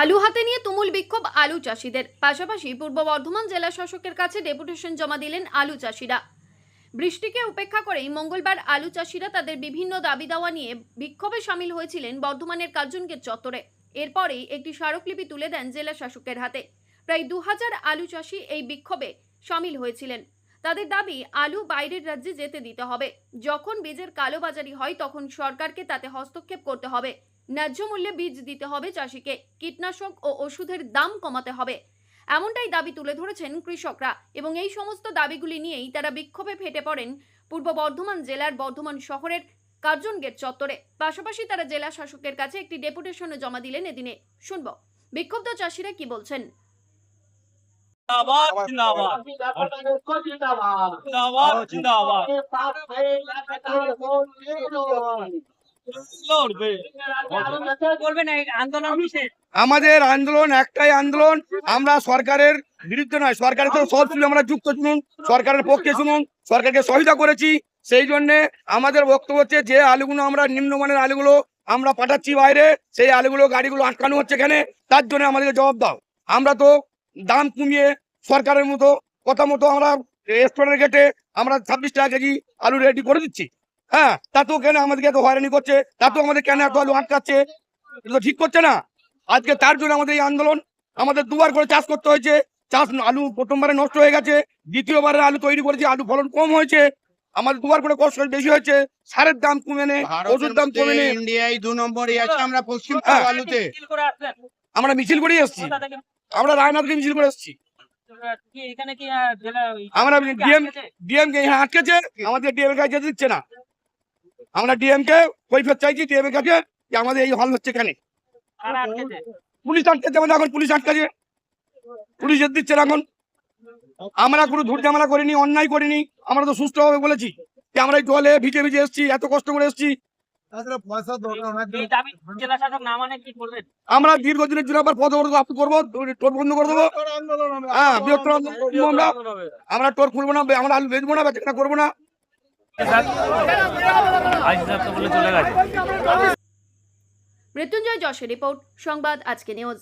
আলু হাতে নিয়ে তুমুল বিক্ষোভ আলু চাষিদের। পাশাপাশি পূর্ব বর্ধমান জেলা শাসকের কাছে ডেপুটেশন জমা দিলেন আলু চাষিরা। বৃষ্টিকে উপেক্ষা করেই মঙ্গলবার আলু চাষিরা তাদের বিভিন্ন দাবি দাওয়া নিয়ে বিক্ষোভে সামিল হয়েছিলেন বর্ধমানের কার্জন গেট চত্বরে। এরপরেই একটি স্মারকলিপি তুলে দেন জেলা শাসকের হাতে। প্রায় 2000 আলু চাষি এই বিক্ষোভে সামিল হয়েছিলেন। তাদের দাবি, আলু বাইরের রাজ্যে যেতে দিতে হবে। যখন বীজের কালোবাজারি হয় তখন সরকারকে তাতে হস্তক্ষেপ করতে হবে। ন্যায্য মূল্যে বীজ দিতে হবে চাষিকে। কীটনাশক ও ওষুধের দাম কমাতে হবে। এমনটাই দাবি তুলে ধরেছেন কৃষকরা এবং এই সমস্ত দাবিগুলি নিয়েই তারা বিক্ষোভে ফেটে পড়েন পূর্ব বর্ধমান জেলার বর্ধমান শহরের কার্জন গেট চত্বরে। পাশাপাশি তারা জেলা শাসকের কাছে একটি ডেপুটেশনও জমা দিলেন এদিনে। শুনব বিক্ষুব্ধ চাষিরা কি বলছেন। আমাদের আন্দোলন একটাই আন্দোলন, আমরা সরকারের বিরুদ্ধে নয়, সরকারের তো সব ছিল, আমরা যুক্ত শুনুন, সরকারের পক্ষে শুনুন, সরকারকে সহায়তা করেছি। সেই জন্য আমাদের বক্তব্য হচ্ছে, যে আলুগুলো আমরা নিম্নমানের আলুগুলো আমরা পাঠাচ্ছি বাইরে, সেই আলুগুলো গাড়িগুলো আটকানো হচ্ছে এখানে, তার জন্য আমাদেরকে জবাব দাও। আমরা তো দাম কমিয়ে সরকারের মতো কথা মতো আমরা স্টোরের গেটে আমরা 26 টাকা কেজি আলু রেডি করে দিচ্ছি। হ্যাঁ, তাতেও কেন আমাদেরকে এত হয়রানি করছে, তাতেও আমাদের কেন এত আলু আটকাচ্ছে, এটা তো ঠিক করছে না। আজকে তার জন্য আমাদের এই আন্দোলন। আমাদের দুবার করে চাষ করতে হয়েছে, চাষ আলু প্রথমবারে নষ্ট হয়ে গেছে, দ্বিতীয়বারে আলু তৈরি করেছি, আলু ফলন কম হয়েছে, আমাদের দুবার করে কষ্ট বেশি হয়েছে, সারের দাম কমে নেই, ওষুধ দাম কমে নেই, ইন্ডিয়ায় 2 নম্বরে আছে। আমরা পশ্চিম আলুতে আমরা মিছিল করে এসেছি, আমরা রায়নাথকে মিছিল করে এসেছি, আমরা ডিএম কে আটকেছে, আমাদের ডিএম এর কাছে দিচ্ছে না। আমরা ডিএম কে কৈফিয়ত চাইছি, ডিএম এর কাছে, যে আমাদের এই হল হচ্ছে কেন। পুলিশ আটকেছে আমাদের, এখন পুলিশ আটকাছে, পুলিশ দিচ্ছে না এখন। আমরা কোনো ধূর ঝামেলা করিনি, অন্যায় করিনি, আমরা তো সুস্থভাবে বলেছি যে আমরা এই জলে ভিজে ভিজে এসেছি, এত কষ্ট করে এসেছি। আমরা দীর্ঘদিনের জন্য আবার পদ করবো, টোর বন্ধ করে দেবো। হ্যাঁ, বৃহত্তর আমরা টোর খুলবো না, আমরা আলু বেচবো না, বেচা করবো না। মৃত্যুঞ্জয় যশের রিপোর্ট, সংবাদ আজকে নিউজ।